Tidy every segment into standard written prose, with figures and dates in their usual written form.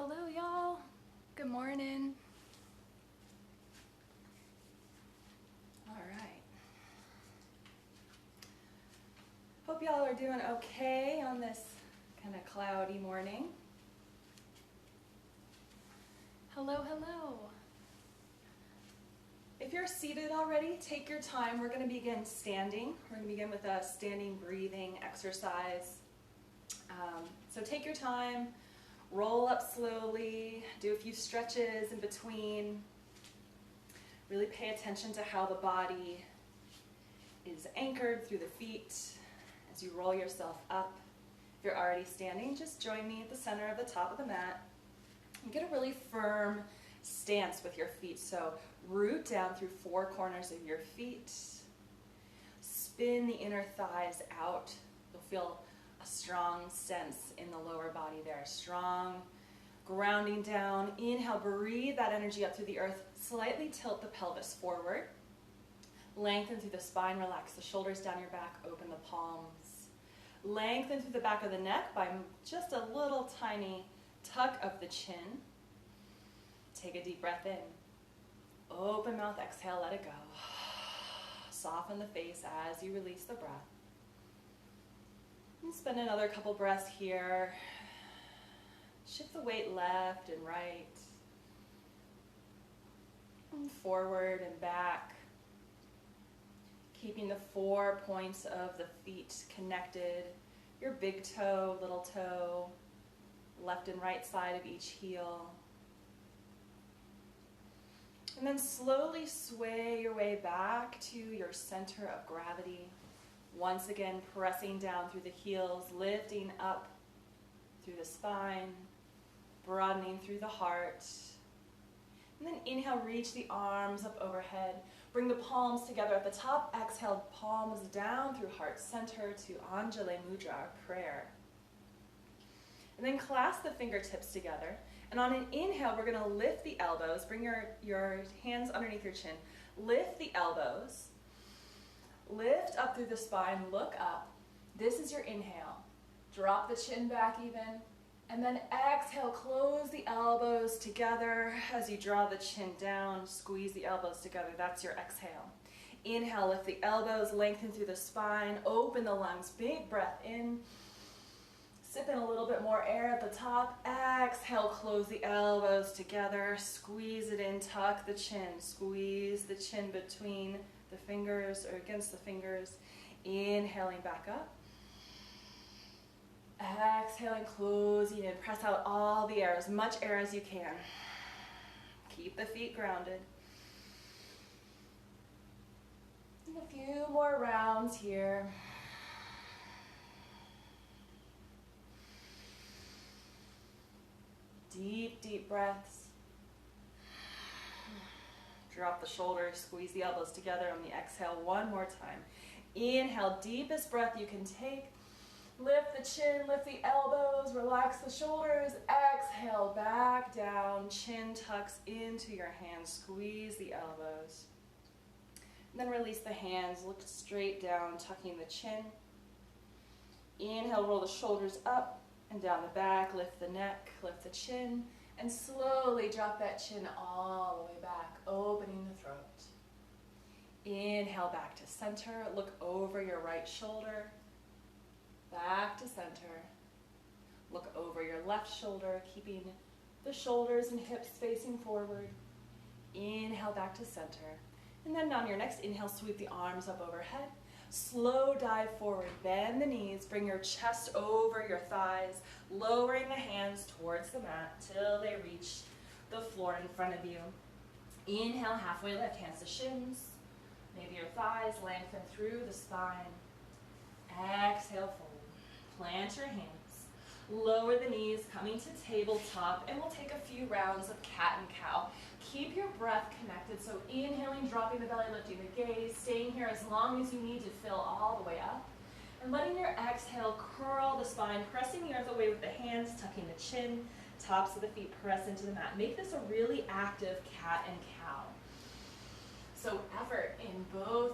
Hello, y'all. Good morning. All right. Hope y'all are doing okay on this kind of cloudy morning. Hello, hello. If you're seated already, take your time. We're going to begin standing. We're going to begin with a standing breathing exercise. So take your time. Roll up slowly, do a few stretches in between. Really pay attention to how the body is anchored through the feet as you roll yourself up. If you're already standing, just join me at the center of the top of the mat. And get a really firm stance with your feet. So root down through four corners of your feet. Spin the inner thighs out. You'll feel a strong sense in the lower body there. Strong grounding down. Inhale, breathe that energy up through the earth. Slightly tilt the pelvis forward. Lengthen through the spine. Relax the shoulders down your back. Open the palms. Lengthen through the back of the neck by just a little tiny tuck of the chin. Take a deep breath in. Open mouth, exhale, let it go. Soften the face as you release the breath. And spend another couple breaths here. Shift the weight left and right. And forward and back. Keeping the 4 points of the feet connected. Your big toe, little toe, left and right side of each heel. And then slowly sway your way back to your center of gravity. Once again, pressing down through the heels, lifting up through the spine, broadening through the heart. And then inhale, reach the arms up overhead. Bring the palms together at the top. Exhale, palms down through heart center to Anjali Mudra, prayer. And then clasp the fingertips together. And on an inhale, we're going to lift the elbows. Bring your hands underneath your chin. Lift the elbows. Lift up through the spine, look up. This is your inhale. Drop the chin back even. And then exhale, close the elbows together as you draw the chin down. Squeeze the elbows together. That's your exhale. Inhale, lift the elbows, lengthen through the spine. Open the lungs, big breath in. Sip in a little bit more air at the top. Exhale, close the elbows together. Squeeze it in, tuck the chin. Squeeze the chin between the fingers or against the fingers. Inhaling back up. Exhaling, closing in. Press out all the air, as much air as you can. Keep the feet grounded. And a few more rounds here. Deep, deep breaths. Drop the shoulders, squeeze the elbows together on the exhale one more time. Inhale, deepest breath you can take. Lift the chin, lift the elbows, relax the shoulders. Exhale, back down. Chin tucks into your hands. Squeeze the elbows. And then release the hands. Look straight down, tucking the chin. Inhale, roll the shoulders up and down the back. Lift the neck, lift the chin. And slowly drop that chin all the way back, opening the throat. Inhale, back to center. Look over your right shoulder. Back to center. Look over your left shoulder, keeping the shoulders and hips facing forward. Inhale, back to center. And then on your next inhale, sweep the arms up overhead. Slow dive forward, bend the knees, bring your chest over your thighs, lowering the hands towards the mat till they reach the floor in front of you. Inhale, halfway lift, hands to shins. Maybe your thighs lengthen through the spine. Exhale, fold. Plant your hands. Lower the knees, coming to tabletop, and we'll take a few rounds of cat and cow. Keep your breath connected, so inhaling, dropping the belly, lifting the gaze, staying here as long as you need to fill all the way up. And letting your exhale curl the spine, pressing the earth away with the hands, tucking the chin, tops of the feet press into the mat. Make this a really active cat and cow. So effort in both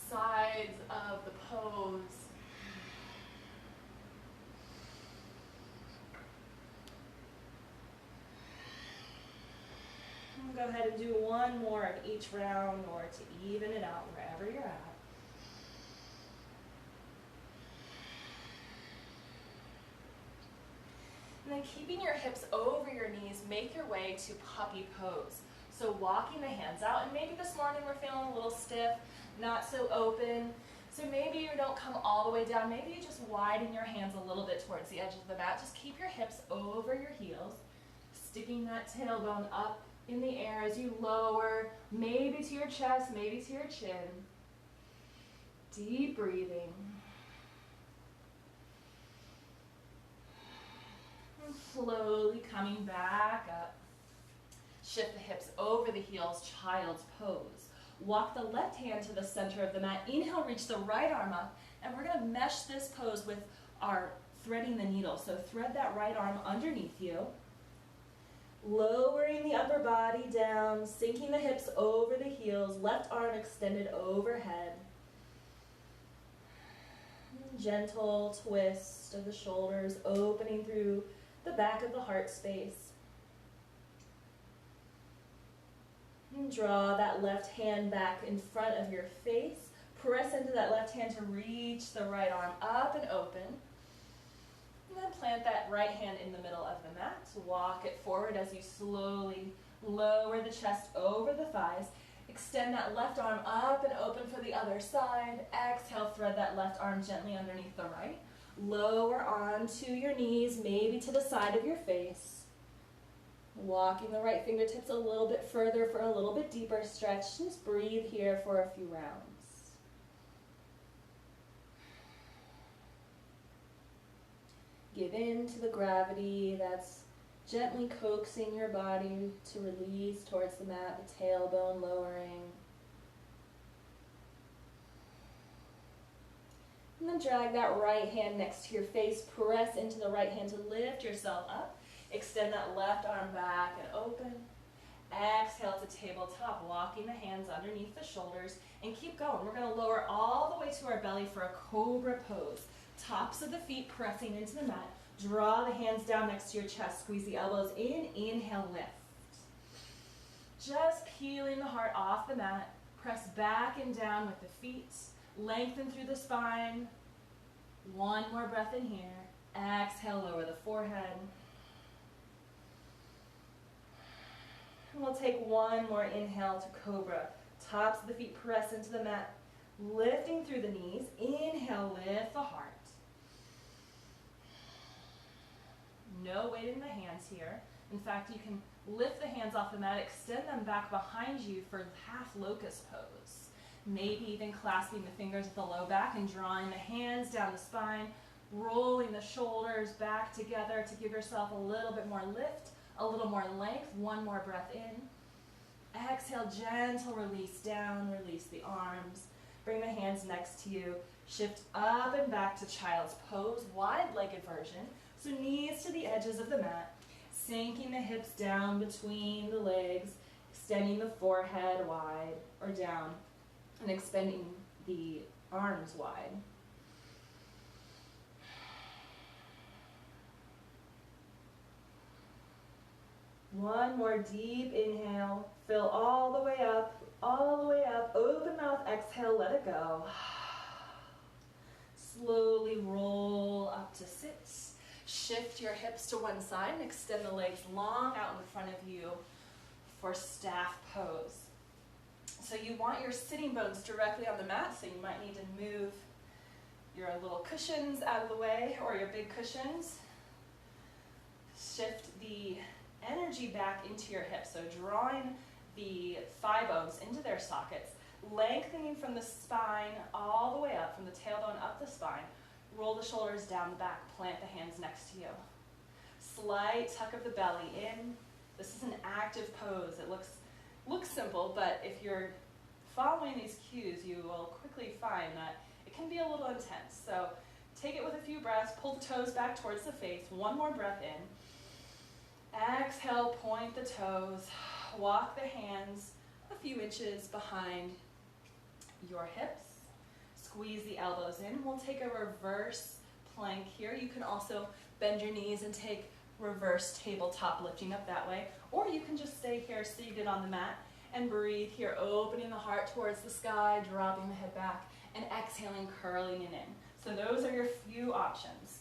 sides of the pose. Go ahead and do one more of each round or to even it out wherever you're at. And then keeping your hips over your knees, make your way to puppy pose. So walking the hands out, and maybe this morning we're feeling a little stiff, not so open. So maybe you don't come all the way down, maybe you just widen your hands a little bit towards the edge of the mat. Just keep your hips over your heels, sticking that tailbone up in the air as you lower, maybe to your chest, maybe to your chin. Deep breathing. And slowly coming back up. Shift the hips over the heels, child's pose. Walk the left hand to the center of the mat. Inhale, reach the right arm up, and we're gonna mesh this pose with our threading the needle. So thread that right arm underneath you. Lowering the upper body down, sinking the hips over the heels, left arm extended overhead. Gentle twist of the shoulders, opening through the back of the heart space. And draw that left hand back in front of your face. Press into that left hand to reach the right arm up and open. And then plant that right hand in the middle of the mat. Walk it forward as you slowly lower the chest over the thighs. Extend that left arm up and open for the other side. Exhale, thread that left arm gently underneath the right. Lower onto your knees, maybe to the side of your face. Walking the right fingertips a little bit further for a little bit deeper stretch. Just breathe here for a few rounds. Give in to the gravity that's gently coaxing your body to release towards the mat, the tailbone lowering. And then drag that right hand next to your face. Press into the right hand to lift yourself up. Extend that left arm back and open. Exhale to tabletop, walking the hands underneath the shoulders, and keep going. We're going to lower all the way to our belly for a cobra pose. Tops of the feet pressing into the mat. Draw the hands down next to your chest. Squeeze the elbows in. Inhale, lift. Just peeling the heart off the mat. Press back and down with the feet. Lengthen through the spine. One more breath in here. Exhale, lower the forehead. And we'll take one more inhale to cobra. Tops of the feet press into the mat, lifting through the knees. Inhale, lift the heart. No weight in the hands here. In fact, you can lift the hands off the mat, extend them back behind you for half locust pose. Maybe even clasping the fingers at the low back and drawing the hands down the spine, rolling the shoulders back together to give yourself a little bit more lift, a little more length. One more breath in. Exhale, gentle release down, release the arms. Bring the hands next to you. Shift up and back to child's pose, wide-legged version. So knees to the edges of the mat, sinking the hips down between the legs, extending the forehead wide or down, and extending the arms wide. One more deep inhale. Fill all the way up, all the way up. Open mouth, exhale, let it go. Slowly roll up to sit. Shift your hips to one side and extend the legs long out in front of you for staff pose. So you want your sitting bones directly on the mat, so you might need to move your little cushions out of the way, or your big cushions. Shift the energy back into your hips, so drawing the thigh bones into their sockets, lengthening from the spine all the way up, from the tailbone up the spine. Roll the shoulders down the back, plant the hands next to you. Slight tuck of the belly in. This is an active pose. It looks simple, but if you're following these cues, you will quickly find that it can be a little intense. So take it with a few breaths, pull the toes back towards the face, one more breath in. Exhale, point the toes, walk the hands a few inches behind your hips. Squeeze the elbows in. We'll take a reverse plank here. You can also bend your knees and take reverse tabletop, lifting up that way. Or you can just stay here seated on the mat and breathe here, opening the heart towards the sky, dropping the head back, and exhaling, curling it in. So those are your few options.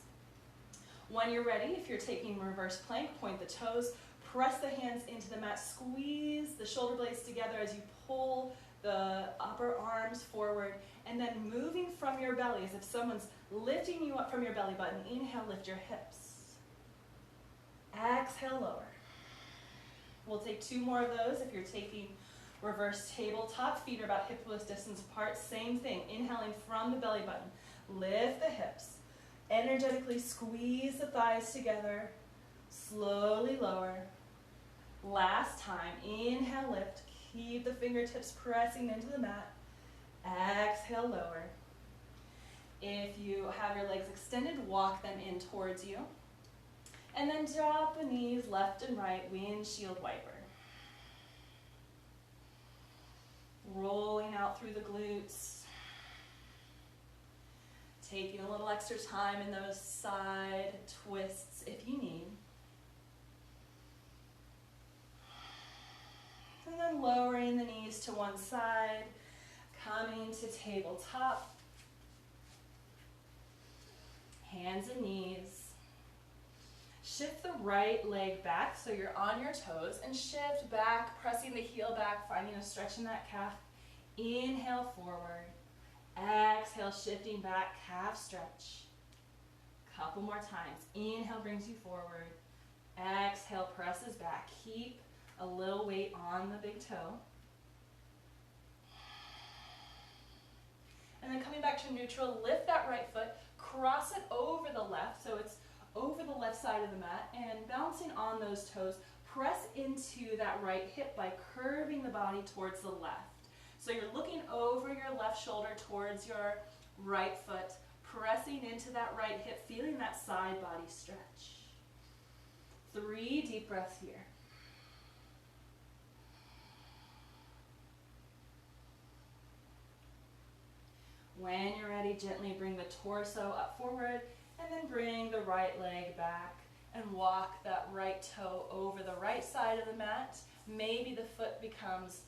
When you're ready, if you're taking reverse plank, point the toes, press the hands into the mat, squeeze the shoulder blades together as you pull the upper arms forward, and then moving from your belly as if someone's lifting you up from your belly button. Inhale, lift your hips. Exhale, lower. We'll take 2 more of those. If you're taking reverse tabletop, feet are about hip width distance apart. Same thing, inhaling from the belly button. Lift the hips. Energetically squeeze the thighs together. Slowly lower. Last time, inhale, lift. Keep the fingertips pressing into the mat. Exhale, lower. If you have your legs extended, walk them in towards you. And then drop the knees left and right, windshield wiper. Rolling out through the glutes. Taking a little extra time in those side twists if you need. And then lowering the knees to one side, coming to tabletop. Hands and knees. Shift the right leg back so you're on your toes, and shift back, pressing the heel back, finding a stretch in that calf. Inhale forward. Exhale, shifting back, calf stretch. Couple more times. Inhale brings you forward. Exhale presses back. Keep a little weight on the big toe. And then coming back to neutral, lift that right foot, cross it over the left, so it's over the left side of the mat, and bouncing on those toes, press into that right hip by curving the body towards the left. So you're looking over your left shoulder towards your right foot, pressing into that right hip, feeling that side body stretch. 3 deep breaths here. When you're ready, gently bring the torso up forward, and then bring the right leg back and walk that right toe over the right side of the mat. Maybe the foot comes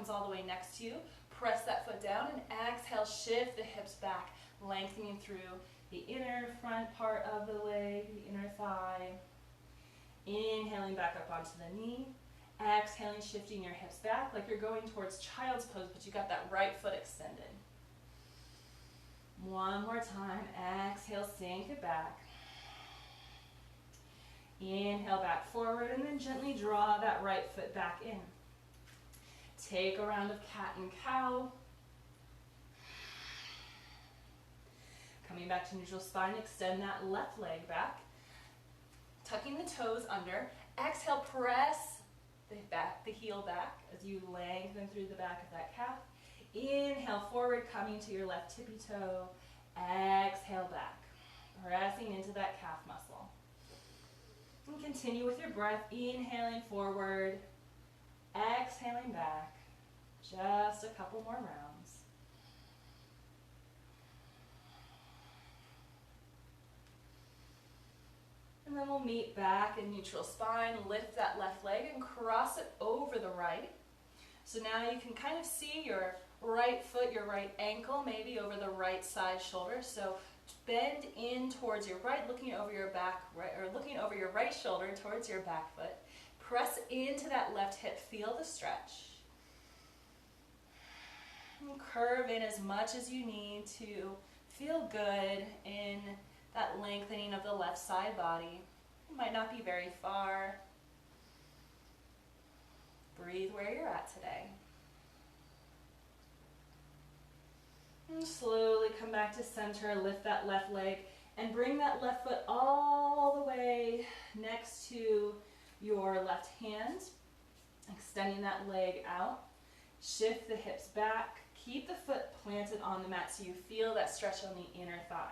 all the way next to you. Press that foot down and exhale, shift the hips back, lengthening through the inner front part of the leg, the inner thigh. Inhaling back up onto the knee. Exhaling, shifting your hips back like you're going towards child's pose, but you got that right foot extended. One more time. Exhale, sink it back. Inhale back forward, and then gently draw that right foot back in. Take a round of cat and cow. Coming back to neutral spine, extend that left leg back. Tucking the toes under. Exhale, press the heel back as you lengthen through the back of that calf. Inhale forward, coming to your left tippy toe. Exhale back, pressing into that calf muscle. And continue with your breath, inhaling forward, exhaling back. Just a couple more rounds. And then we'll meet back in neutral spine, lift that left leg and cross it over the right. So now you can kind of see your right foot, your right ankle, maybe over the right side shoulder. So bend in towards your right, looking over your back, or looking over your right shoulder towards your back foot. Press into that left hip, feel the stretch. And curve in as much as you need to feel good in that lengthening of the left side body. It might not be very far. Breathe where you're at today. And slowly come back to center, lift that left leg, and bring that left foot all the way next to your left hand, extending that leg out. Shift the hips back. Keep the foot planted on the mat so you feel that stretch on the inner thigh.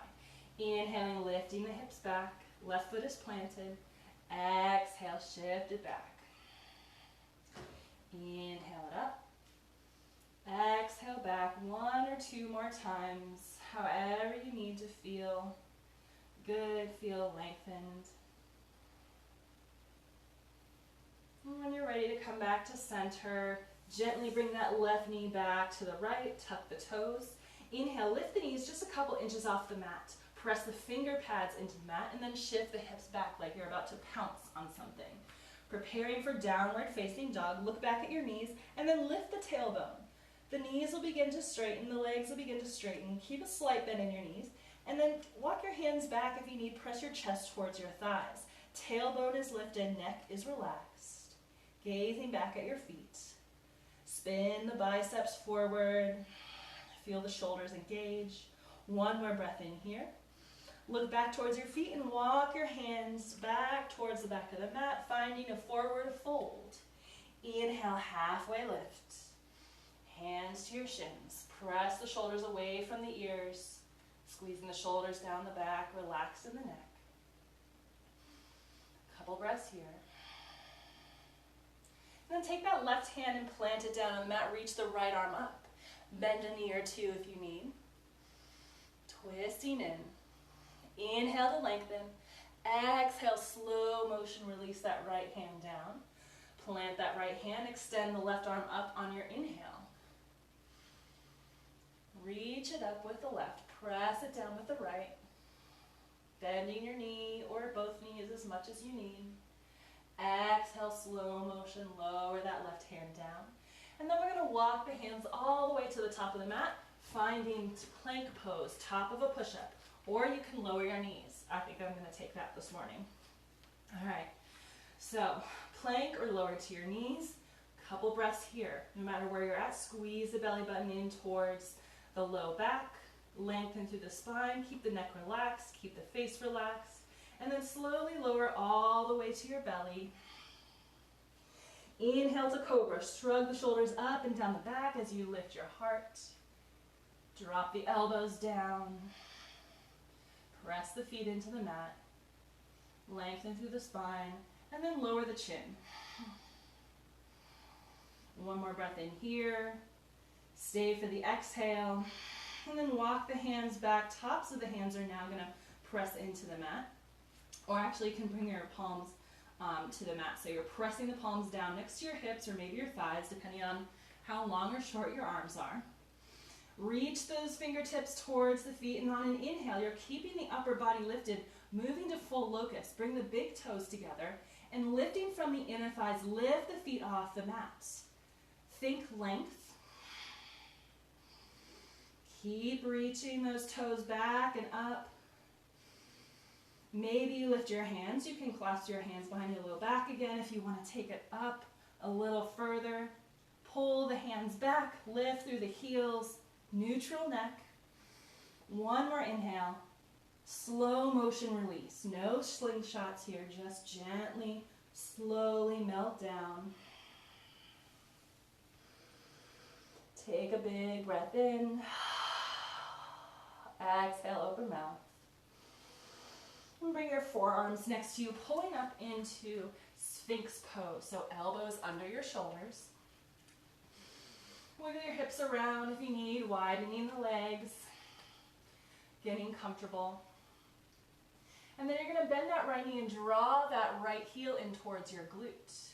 Inhaling, lifting the hips back. Left foot is planted. Exhale, shift it back. Inhale it up. Exhale back 1 or 2 more times, however you need to feel good, feel lengthened. And when you're you're ready to come back to center, gently bring that left knee back to the right, tuck the toes. Inhale, lift the knees just a couple inches off the mat. Press the finger pads into the mat and then shift the hips back like you're about to pounce on something. Preparing for downward facing dog, look back at your knees and then lift the tailbone. The knees will begin to straighten, the legs will begin to straighten. Keep a slight bend in your knees and then walk your hands back if you need. Press your chest towards your thighs. Tailbone is lifted, neck is relaxed. Gazing back at your feet. Spin the biceps forward. Feel the shoulders engage. One more breath in here. Look back towards your feet and walk your hands back towards the back of the mat, finding a forward fold. Inhale, halfway lift. Hands to your shins. Press the shoulders away from the ears. Squeezing the shoulders down the back, relax in the neck. Couple breaths here. And then take that left hand and plant it down on the mat. Reach the right arm up. Bend a knee or two if you need. Twisting in. Inhale to lengthen. Exhale, slow motion, release that right hand down. Plant that right hand, extend the left arm up on your inhale. Reach it up with the left. Press it down with the right. Bending your knee or both knees as much as you need. Exhale, slow motion, lower that left hand down. And then we're going to walk the hands all the way to the top of the mat, finding plank pose, top of a push-up. Or you can lower your knees. I think I'm going to take that this morning. All right, so plank or lower to your knees. Couple breaths here. No matter where you're at, squeeze the belly button in towards the low back. Lengthen through the spine. Keep the neck relaxed. Keep the face relaxed. And then slowly lower all the way to your belly. Inhale to cobra. Shrug the shoulders up and down the back as you lift your heart. Drop the elbows down. Press the feet into the mat. Lengthen through the spine. And then lower the chin. One more breath in here. Stay for the exhale. And then walk the hands back. Tops of the hands are now going to press into the mat. Or actually you can bring your palms to the mat. So you're pressing the palms down next to your hips or maybe your thighs, depending on how long or short your arms are. Reach those fingertips towards the feet, and on an inhale, you're keeping the upper body lifted, moving to full locust. Bring the big toes together, and lifting from the inner thighs, lift the feet off the mat. Think length. Keep reaching those toes back and up. Maybe you lift your hands. You can clasp your hands behind your low back again if you want to take it up a little further. Pull the hands back, lift through the heels, neutral neck. One more inhale. Slow motion release. No slingshots here, just gently, slowly melt down. Take a big breath in. Exhale, open mouth. And bring your forearms next to you, pulling up into Sphinx pose. So elbows under your shoulders. Wiggle your hips around if you need, widening the legs, getting comfortable. And then you're going to bend that right knee and draw that right heel in towards your glute.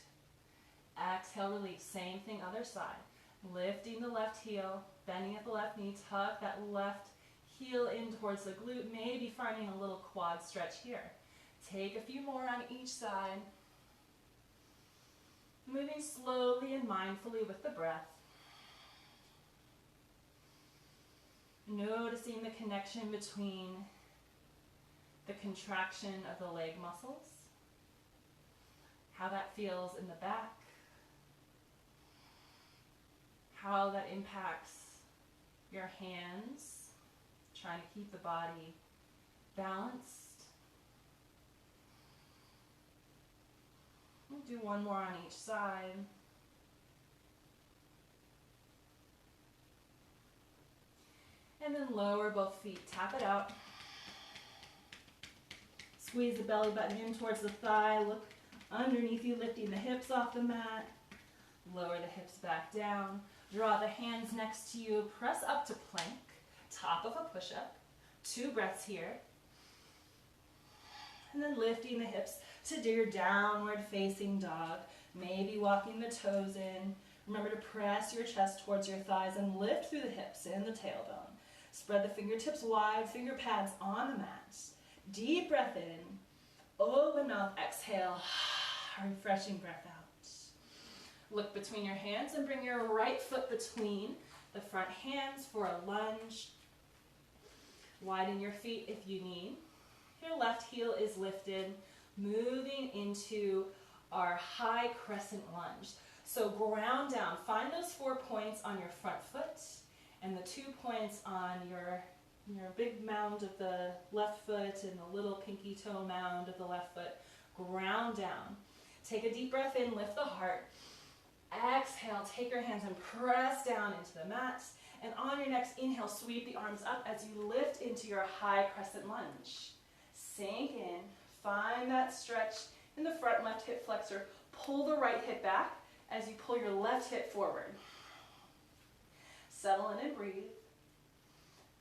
Exhale, release. Same thing, other side. Lifting the left heel, bending at the left knee, tuck that left heel in towards the glute, maybe finding a little quad stretch here. Take a few more on each side. Moving slowly and mindfully with the breath. Noticing the connection between the contraction of the leg muscles, how that feels in the back, how that impacts your hands, trying to keep the body balanced. We'll do one more on each side. And then lower both feet, tap it out. Squeeze the belly button in towards the thigh, look underneath you, lifting the hips off the mat. Lower the hips back down. Draw the hands next to you, press up to plank, top of a push-up. 2 breaths here. And then lifting the hips to do your downward facing dog. Maybe walking the toes in. Remember to press your chest towards your thighs and lift through the hips and the tailbone. Spread the fingertips wide, finger pads on the mat. Deep breath in. Open mouth, exhale. Refreshing breath out. Look between your hands and bring your right foot between the front hands for a lunge. Widen your feet if you need. Your left heel is lifted, moving into our high crescent lunge. So ground down. Find those 4 points on your front foot and the 2 points on your big mound of the left foot and the little pinky toe mound of the left foot. Ground down. Take a deep breath in, lift the heart. Exhale, take your hands and press down into the mat. And on your next inhale, sweep the arms up as you lift into your high crescent lunge. Sink in. Find that stretch in the front left hip flexor. Pull the right hip back as you pull your left hip forward. Settle in and breathe.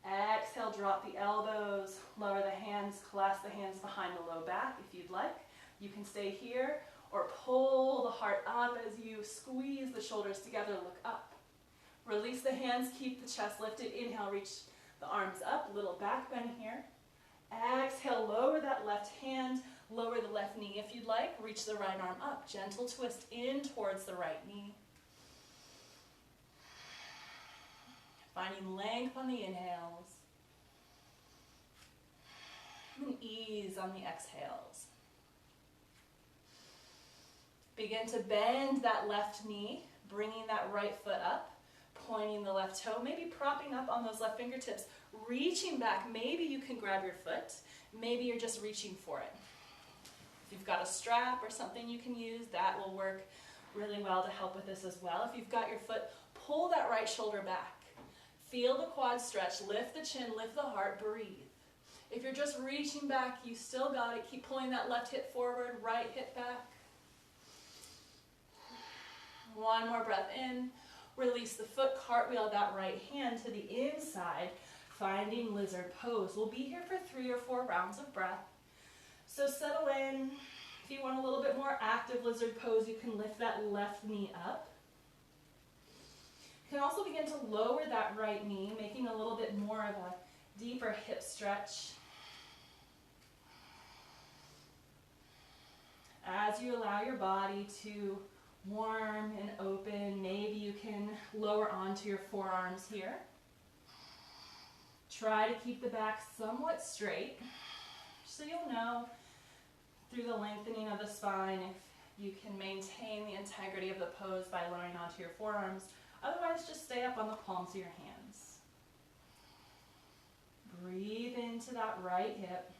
Exhale, drop the elbows, lower the hands, clasp the hands behind the low back if you'd like. You can stay here or pull the heart up as you squeeze the shoulders together, look up. Release the hands, keep the chest lifted. Inhale, reach the arms up, little back bend here. Exhale, lower that left hand, lower the left knee if you'd like. Reach the right arm up, gentle twist in towards the right knee. Finding length on the inhales and ease on the exhales. Begin to bend that left knee, bringing that right foot up, pointing the left toe, maybe propping up on those left fingertips, reaching back. Maybe you can grab your foot. Maybe you're just reaching for it. If you've got a strap or something you can use, that will work really well to help with this as well. If you've got your foot, pull that right shoulder back. Feel the quad stretch, lift the chin, lift the heart, breathe. If you're just reaching back, you still got it. Keep pulling that left hip forward, right hip back. One more breath in. Release the foot, cartwheel that right hand to the inside, finding lizard pose. We'll be here for 3 or 4 rounds of breath. So settle in. If you want a little bit more active lizard pose, you can lift that left knee up. You can also begin to lower that right knee, making a little bit more of a deeper hip stretch. As you allow your body to warm and open, maybe you can lower onto your forearms here. Try to keep the back somewhat straight, so you'll know through the lengthening of the spine if you can maintain the integrity of the pose by lowering onto your forearms. Otherwise, just stay up on the palms of your hands. Breathe into that right hip.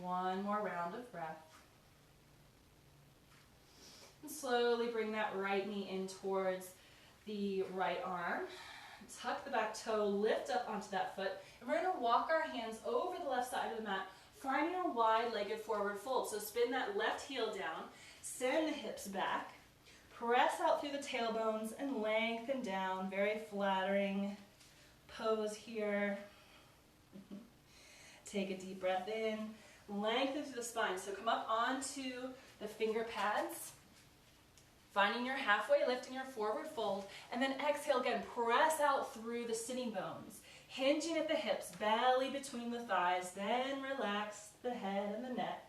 One more round of breath. And slowly bring that right knee in towards the right arm. Tuck the back toe, lift up onto that foot. And we're going to walk our hands over the left side of the mat, finding a wide-legged forward fold. So spin that left heel down, send the hips back, press out through the tailbones and lengthen down. Very flattering pose here. Take a deep breath in. Lengthen through the spine. So come up onto the finger pads, finding your halfway lift in your forward fold, and then exhale again. Press out through the sitting bones, hinging at the hips, belly between the thighs, then relax the head and the neck.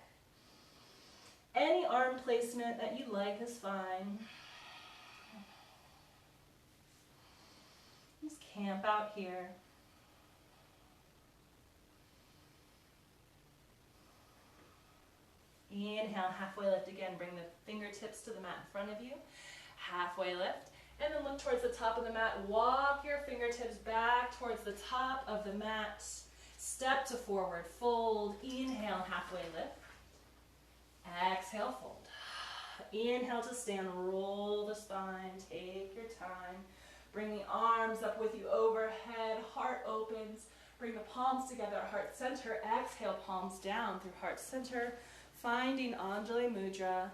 Any arm placement that you like is fine. Just camp out here. Inhale, halfway lift again. Bring the fingertips to the mat in front of you. Halfway lift. And then look towards the top of the mat. Walk your fingertips back towards the top of the mat. Step to forward fold. Inhale, halfway lift. Exhale, fold. Inhale to stand. Roll the spine. Take your time. Bring the arms up with you overhead. Heart opens. Bring the palms together at heart center. Exhale, palms down through heart center. Finding Anjali Mudra,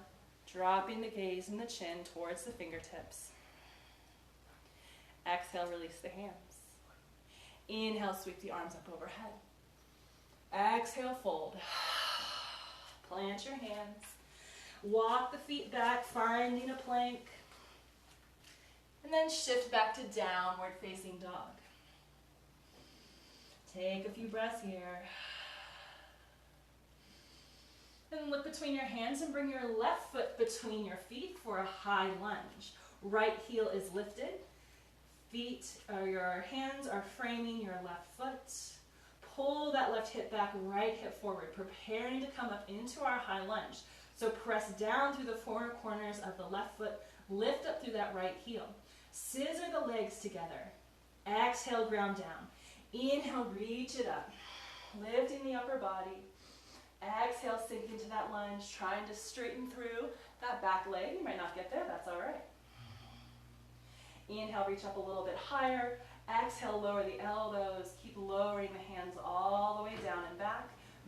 dropping the gaze and the chin towards the fingertips. Exhale, release the hands. Inhale, sweep the arms up overhead. Exhale, fold. Plant your hands. Walk the feet back, finding a plank. And then shift back to downward facing dog. Take a few breaths here. And look between your hands and bring your left foot between your feet for a high lunge. Right heel is lifted. Your hands are framing your left foot. Pull that left hip back, right hip forward, preparing to come up into our high lunge. So press down through the four corners of the left foot, lift up through that right heel. Scissor the legs together. Exhale, ground down. Inhale, reach it up. Lifting the upper body. Exhale, sink into that lunge, trying to straighten through that back leg. You might not get there, that's all right. Inhale, reach up a little bit higher. Exhale, lower the elbows. Keep lowering the hands all the way down and back.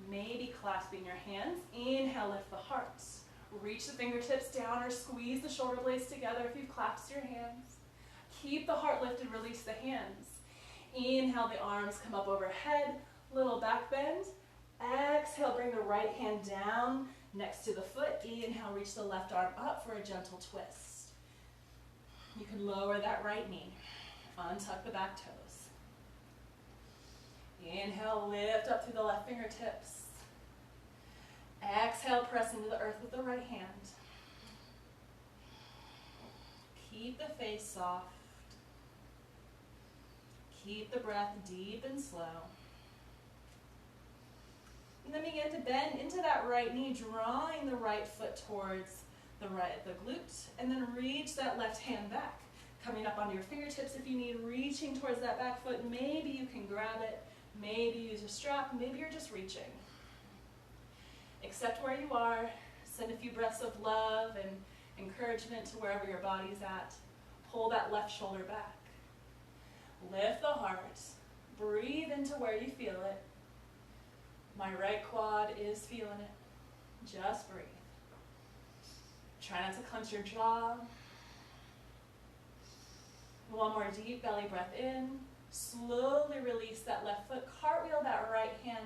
Maybe clasping your hands. Inhale, lift the heart. Reach the fingertips down or squeeze the shoulder blades together if you've clasped your hands. Keep the heart lifted, release the hands. Inhale, the arms come up overhead. Little back bend. Exhale, bring the right hand down next to the foot. Inhale, reach the left arm up for a gentle twist. You can lower that right knee. Untuck the back toes. Inhale, lift up through the left fingertips. Exhale, press into the earth with the right hand. Keep the face soft. Keep the breath deep and slow. And then begin to bend into that right knee, drawing the right foot towards the glute, and then reach that left hand back. Coming up onto your fingertips if you need, reaching towards that back foot. Maybe you can grab it, maybe use a strap, maybe you're just reaching. Accept where you are, send a few breaths of love and encouragement to wherever your body's at. Pull that left shoulder back. Lift the heart, breathe into where you feel it. My right quad is feeling it. Just breathe. Try not to clench your jaw. One more deep belly breath in. Slowly release that left foot. Cartwheel that right hand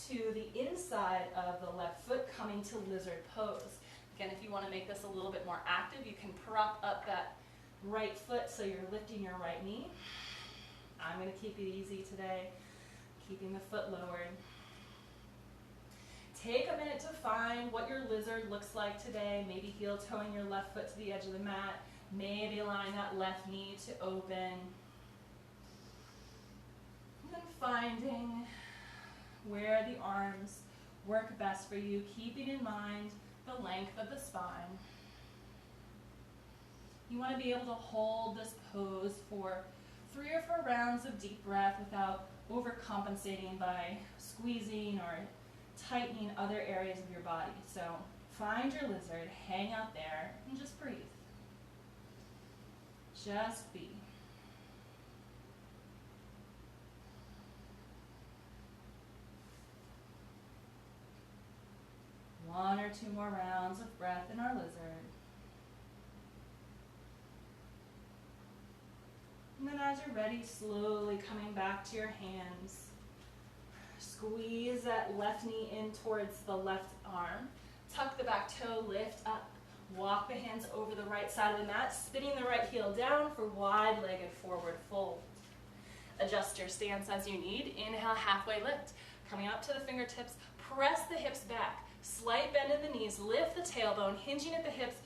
to the inside of the left foot, coming to lizard pose. Again, if you want to make this a little bit more active, you can prop up that right foot so you're lifting your right knee. I'm going to keep it easy today, keeping the foot lowered. Take a minute to find what your lizard looks like today. Maybe heel toeing your left foot to the edge of the mat. Maybe allowing that left knee to open. And then finding where the arms work best for you, keeping in mind the length of the spine. You want to be able to hold this pose for 3 or 4 rounds of deep breath without overcompensating by squeezing or tightening other areas of your body. So find your lizard, hang out there, and just breathe. Just be. One or 2 more rounds of breath in our lizard. And then as you're ready, slowly coming back to your hands. Squeeze that left knee in towards the left arm. Tuck the back toe, lift up. Walk the hands over the right side of the mat, spinning the right heel down for wide-legged forward fold. Adjust your stance as you need. Inhale, halfway lift. Coming up to the fingertips, press the hips back. Slight bend in the knees, lift the tailbone, hinging at the hips.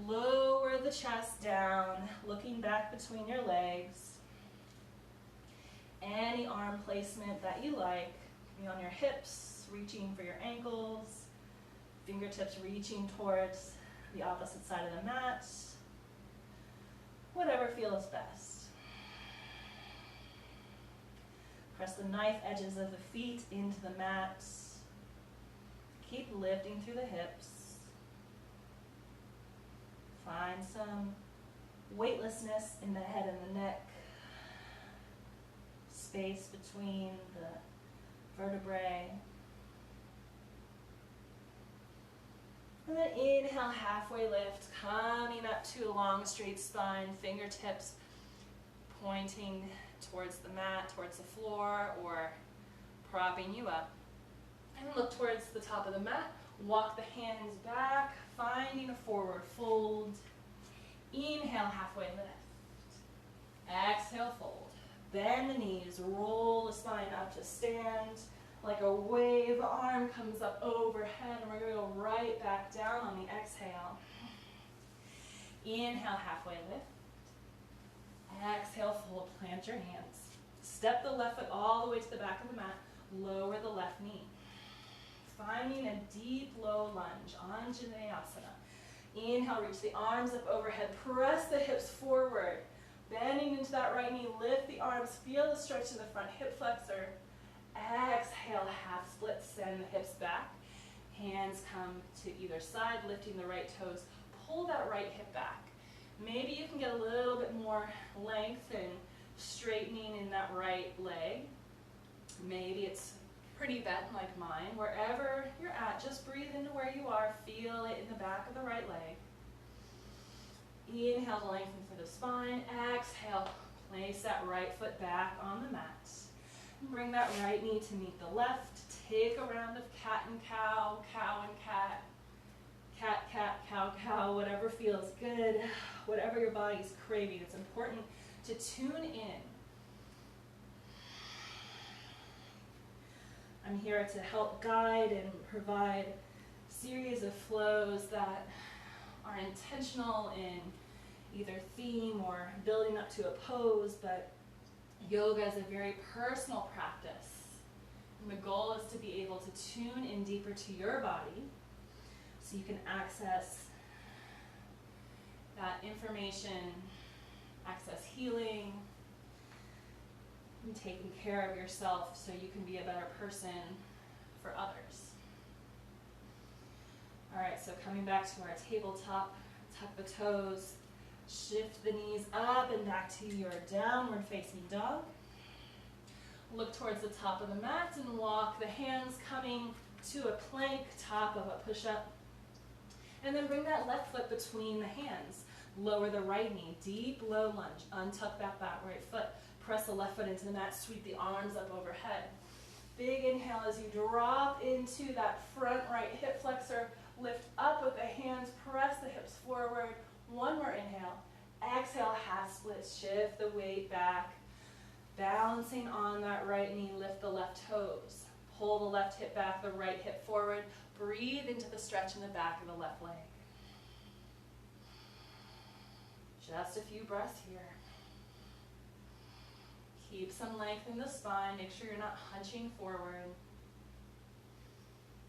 Lower the chest down, looking back between your legs. Any arm placement that you like. Be on your hips, reaching for your ankles. Fingertips reaching towards the opposite side of the mat. Whatever feels best. Press the knife edges of the feet into the mat. Keep lifting through the hips. Find some weightlessness in the head and the neck. Space between the vertebrae. And then inhale, halfway lift, coming up to a long straight spine, fingertips pointing towards the mat, towards the floor, or propping you up. And look towards the top of the mat. Walk the hands back, finding a forward fold. Inhale, halfway lift. Exhale, fold. Bend the knees, roll the spine up to stand. Like a wave, arm comes up overhead, and we're going to go right back down on the exhale. Inhale, halfway lift. Exhale, fold, plant your hands. Step the left foot all the way to the back of the mat. Lower the left knee. Finding a deep, low lunge, Anjaneyasana. Inhale, reach the arms up overhead. Press the hips forward. Bending into that right knee, lift the arms. Feel the stretch in the front hip flexor. Exhale, half split, send the hips back. Hands come to either side, lifting the right toes. Pull that right hip back. Maybe you can get a little bit more length and straightening in that right leg. Maybe it's pretty bent like mine. Wherever you're at, just breathe into where you are. Feel it in the back of the right leg. Inhale to lengthen through the spine. Exhale, place that right foot back on the mat. Bring that right knee to meet the left. Take a round of cat and cow, cow and cat, cat, cat, cow, cow, whatever feels good, whatever your body's craving. It's important to tune in. I'm here to help guide and provide a series of flows that are intentional in either theme or building up to a pose, but yoga is a very personal practice. And the goal is to be able to tune in deeper to your body so you can access that information, access healing, and taking care of yourself so you can be a better person for others. All right, so coming back to our tabletop, tuck the toes, shift the knees up and back to your downward facing dog. Look towards the top of the mat and walk the hands coming to a plank, top of a push-up. And then bring that left foot between the hands. Lower the right knee, deep low lunge. Untuck that back right foot. Press the left foot into the mat, sweep the arms up overhead. Big inhale as you drop into that front right hip flexor. Lift up with the hands, press the hips forward. One more inhale. Exhale, half split, shift the weight back. Balancing on that right knee, lift the left toes. Pull the left hip back, the right hip forward. Breathe into the stretch in the back of the left leg. Just a few breaths here. Keep some length in the spine. Make sure you're not hunching forward.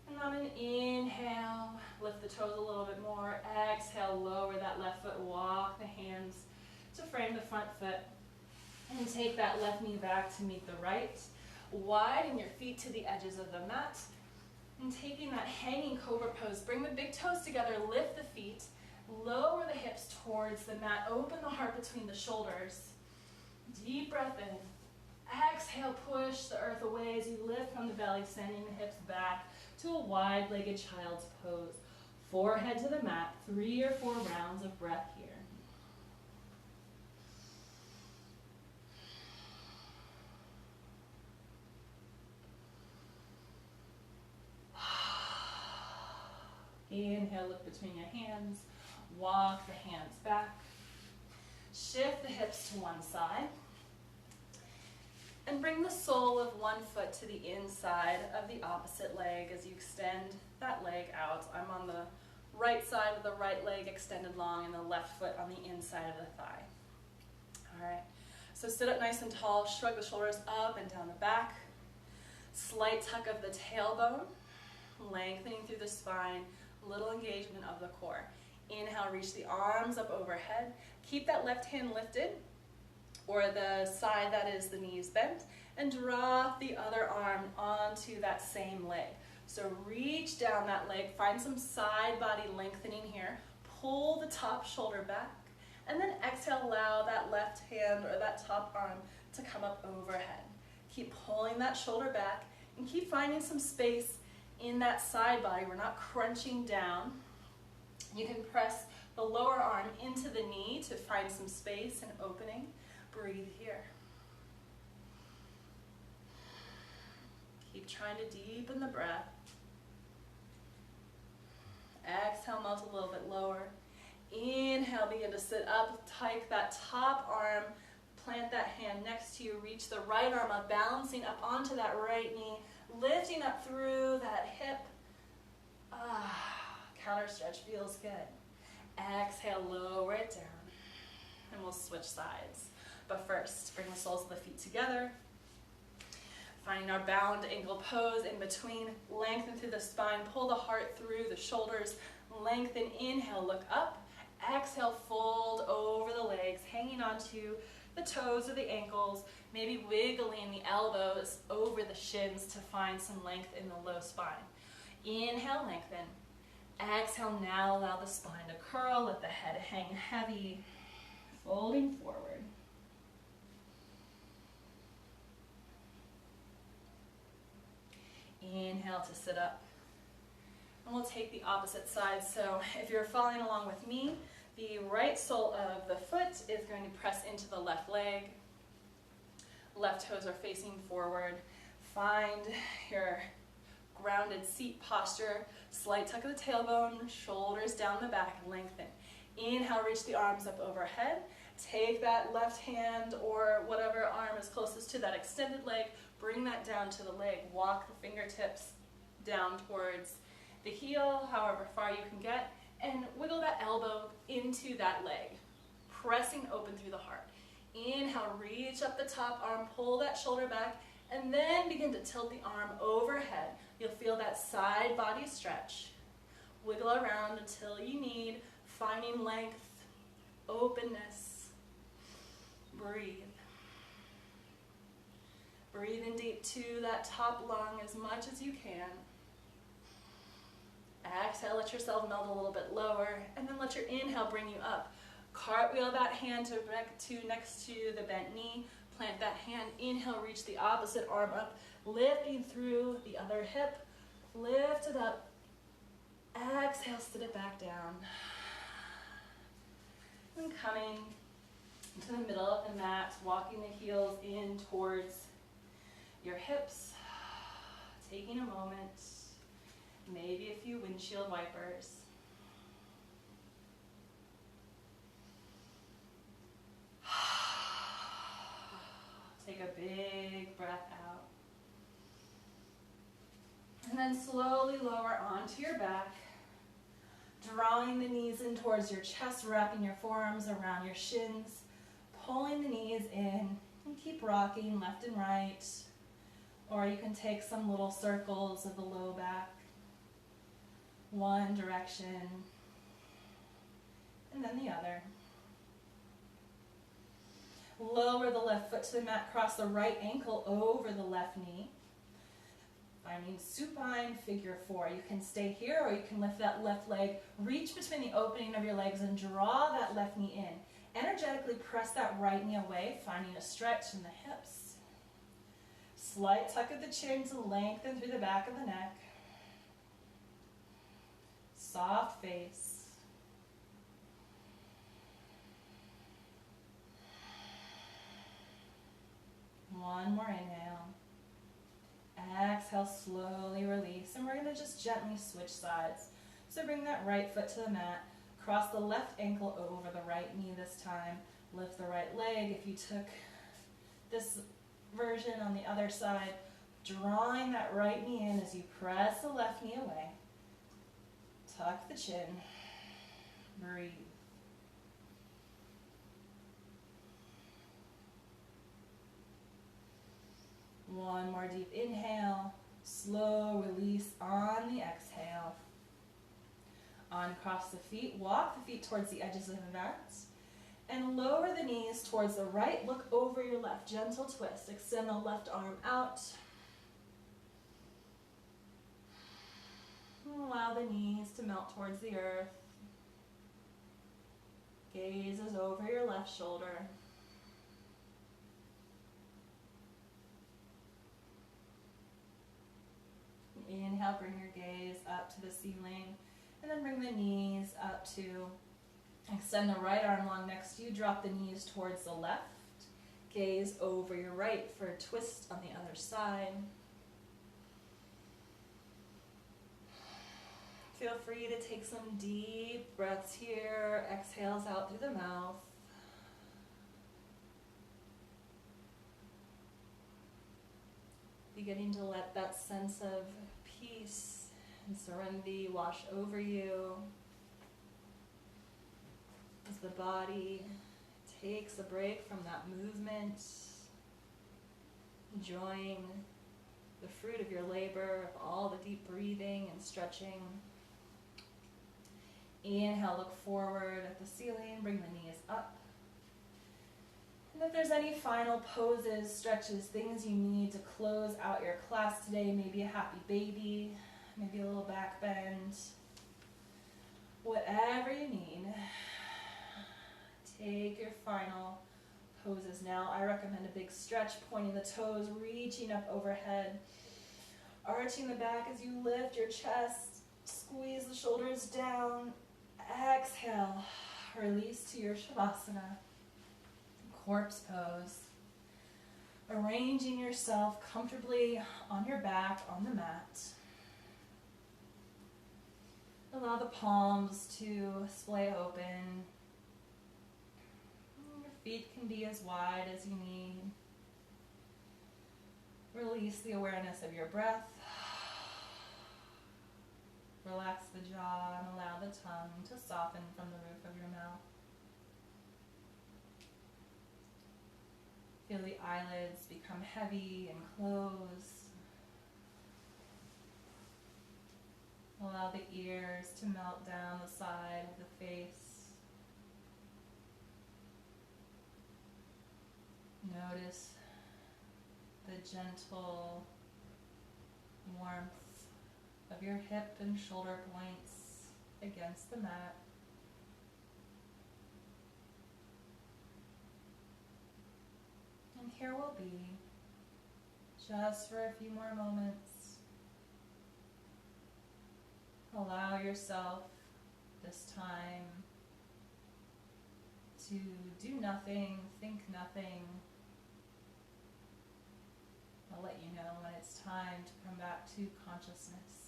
And on an inhale, lift the toes a little bit more. Exhale, lower that left foot. Walk the hands to frame the front foot. And take that left knee back to meet the right. Widen your feet to the edges of the mat. And taking that hanging cobra pose, bring the big toes together, lift the feet, lower the hips towards the mat, open the heart between the shoulders. Deep breath in. Exhale, push the earth away as you lift from the belly, sending the hips back to a wide-legged child's pose. Forehead to the mat, 3 or 4 rounds of breath here. Inhale, look between your hands. Walk the hands back. Shift the hips to one side. And bring the sole of one foot to the inside of the opposite leg as you extend that leg out. I'm on the right side of the right leg extended long and the left foot on the inside of the thigh. All right, so sit up nice and tall, shrug the shoulders up and down the back. Slight tuck of the tailbone, lengthening through the spine, little engagement of the core. Inhale, reach the arms up overhead. Keep that left hand lifted, or the side that is the knees bent, and drop the other arm onto that same leg. So reach down that leg, find some side body lengthening here, pull the top shoulder back, and then exhale, allow that left hand or that top arm to come up overhead. Keep pulling that shoulder back and keep finding some space in that side body. We're not crunching down. You can press the lower arm into the knee to find some space and opening. Breathe here. Keep trying to deepen the breath. Exhale, melt a little bit lower. Inhale, begin to sit up, take that top arm, plant that hand next to you, reach the right arm up, balancing up onto that right knee, lifting up through that hip. Counter stretch feels good. Exhale, lower it down, and we'll switch sides. But first, bring the soles of the feet together, finding our bound ankle pose in between, lengthen through the spine, pull the heart through the shoulders, lengthen, inhale, look up. Exhale, fold over the legs, hanging onto the toes or the ankles, maybe wiggling the elbows over the shins to find some length in the low spine. Inhale, lengthen. Exhale, now allow the spine to curl, let the head hang heavy, folding forward. Inhale to sit up. And we'll take the opposite side. So if you're following along with me, the right sole of the foot is going to press into the left leg. Left toes are facing forward. Find your grounded seat posture. Slight tuck of the tailbone, shoulders down the back, lengthen. Inhale, reach the arms up overhead. Take that left hand or whatever arm is closest to that extended leg, bring that down to the leg. Walk the fingertips down towards the heel, however far you can get, and wiggle that elbow into that leg, pressing open through the heart. Inhale, reach up the top arm, pull that shoulder back, and then begin to tilt the arm overhead. You'll feel that side body stretch. Wiggle around until you need, finding length, openness. Breathe. Breathe in deep to that top lung as much as you can. Exhale, let yourself melt a little bit lower, and then let your inhale bring you up. Cartwheel that hand next to the bent knee. Plant that hand. Inhale, reach the opposite arm up, lifting through the other hip. Lift it up. Exhale, sit it back down. And coming to the middle of the mat, walking the heels in towards your hips. Taking a moment. Maybe a few windshield wipers. Take a big breath out. And then slowly lower onto your back, drawing the knees in towards your chest, wrapping your forearms around your shins, pulling the knees in, and keep rocking left and right. Or you can take some little circles of the low back. One direction, and then the other. Lower the left foot to the mat, cross the right ankle over the left knee. Finding supine figure four. You can stay here or you can lift that left leg, reach between the opening of your legs and draw that left knee in. Energetically press that right knee away, finding a stretch in the hips. Slight tuck of the chin to lengthen through the back of the neck. Soft face. One more inhale. Exhale, slowly release. And we're going to just gently switch sides. So bring that right foot to the mat. Cross the left ankle over the right knee this time. Lift the right leg. If you took this version on the other side, drawing that right knee in as you press the left knee away. Tuck the chin. Breathe. One more deep inhale. Slow release on the exhale. Uncross the feet. Walk the feet towards the edges of the mat. And lower the knees towards the right. Look over your left. Gentle twist. Extend the left arm out. Allow the knees to melt towards the earth. Gaze is over your left shoulder. Inhale, bring your gaze up to the ceiling, and then bring the knees up to extend the right arm long next to you. Drop the knees towards the left. Gaze over your right for a twist on the other side. Feel free to take some deep breaths here, exhales out through the mouth. Beginning to let that sense of peace and serenity wash over you as the body takes a break from that movement, enjoying the fruit of your labor, of all the deep breathing and stretching. Inhale, look forward at the ceiling, bring the knees up. And if there's any final poses, stretches, things you need to close out your class today, maybe a happy baby, maybe a little back bend, whatever you need, take your final poses now. I recommend a big stretch, pointing the toes, reaching up overhead, arching the back as you lift your chest, squeeze the shoulders down, exhale, release to your Shavasana, corpse pose, arranging yourself comfortably on your back on the mat. Allow the palms to splay open. Your feet can be as wide as you need. Release the awareness of your breath. Relax the jaw and allow the tongue to soften from the roof of your mouth. Feel the eyelids become heavy and close. Allow the ears to melt down the side of the face. Notice the gentle warmth of your hip and shoulder points against the mat. And here we'll be, just for a few more moments. Allow yourself this time to do nothing, think nothing. I'll let you know when it's time to come back to consciousness.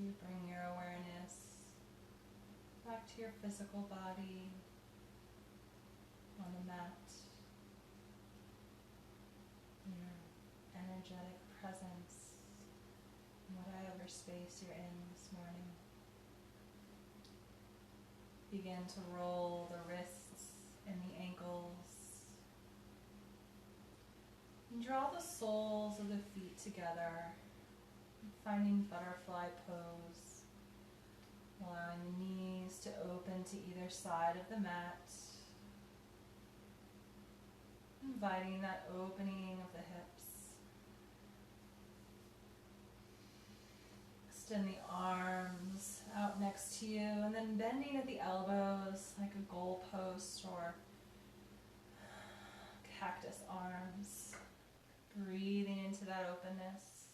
you bring your awareness back to your physical body on the mat, your energetic presence in whatever space you're in this morning. Begin to roll the wrists and the ankles. And draw the soles of the feet together, finding butterfly pose, allowing the knees to open to either side of the mat, inviting that opening of the hips. Extend the arms out next to you, and then bending at the elbows like a goalpost or cactus arms. Breathing into that openness.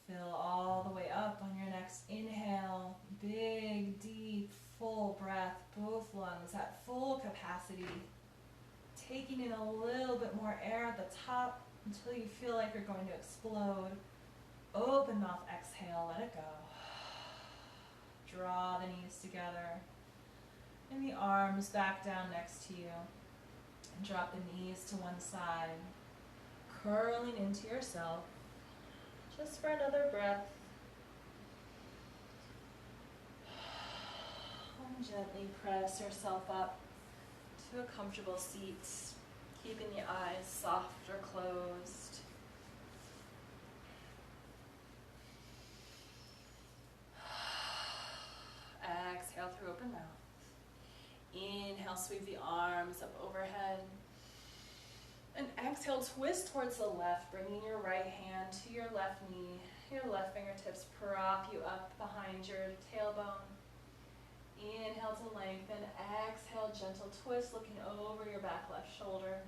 Fill all the way up on your next inhale. Big, deep, full breath. Both lungs at full capacity. Taking in a little bit more air at the top until you feel like you're going to explode. Open mouth, exhale, let it go. Draw the knees together. And the arms back down next to you. And drop the knees to one side, curling into yourself, just for another breath. And gently press yourself up to a comfortable seat, keeping the eyes soft or closed. Exhale through open mouth. Inhale, sweep the arms up overhead. And exhale, twist towards the left, bringing your right hand to your left knee. Your left fingertips prop you up behind your tailbone. Inhale to lengthen. Exhale, gentle twist, looking over your back left shoulder.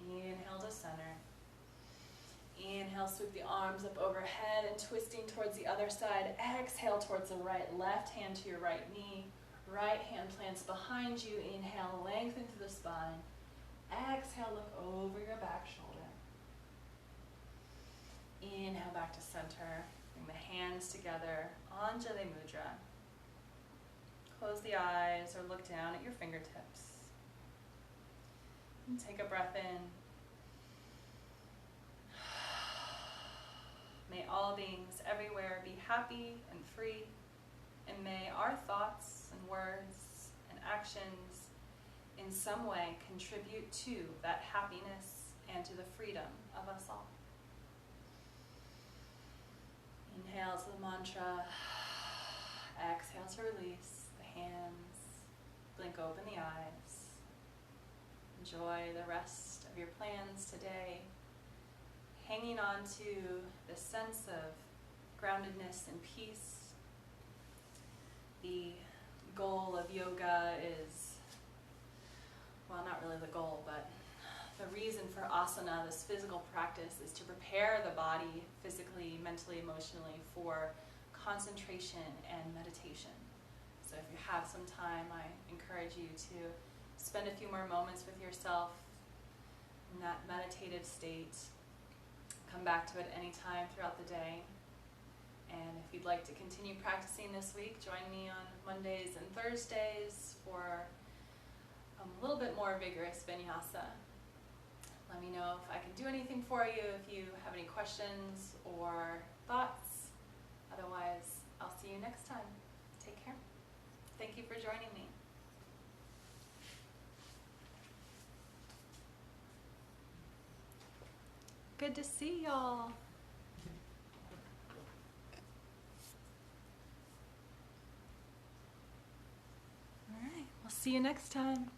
Inhale to center. Inhale, sweep the arms up overhead and twisting towards the other side. Exhale towards the right, left hand to your right knee. Right hand plants behind you. Inhale, lengthen through the spine. Exhale, look over your back shoulder. Inhale, back to center. Bring the hands together, Anjali Mudra. Close the eyes or look down at your fingertips. And take a breath in. May all beings everywhere be happy and free. And may our thoughts and words and actions in some way contribute to that happiness and to the freedom of us all. Inhale to the mantra. Exhale to release the hands. Blink open the eyes. Enjoy the rest of your plans today. Hanging on to the sense of groundedness and peace. The goal of yoga is, well, not really the goal, but the reason for asana, this physical practice, is to prepare the body physically, mentally, emotionally for concentration and meditation. So if you have some time, I encourage you to spend a few more moments with yourself in that meditative state. Come back to it anytime throughout the day. And if you'd like to continue practicing this week, join me on Mondays and Thursdays for a little bit more vigorous vinyasa. Let me know if I can do anything for you, if you have any questions or thoughts. Otherwise, I'll see you next time. Take care. Thank you for joining me. Good to see y'all. All right, we'll see you next time.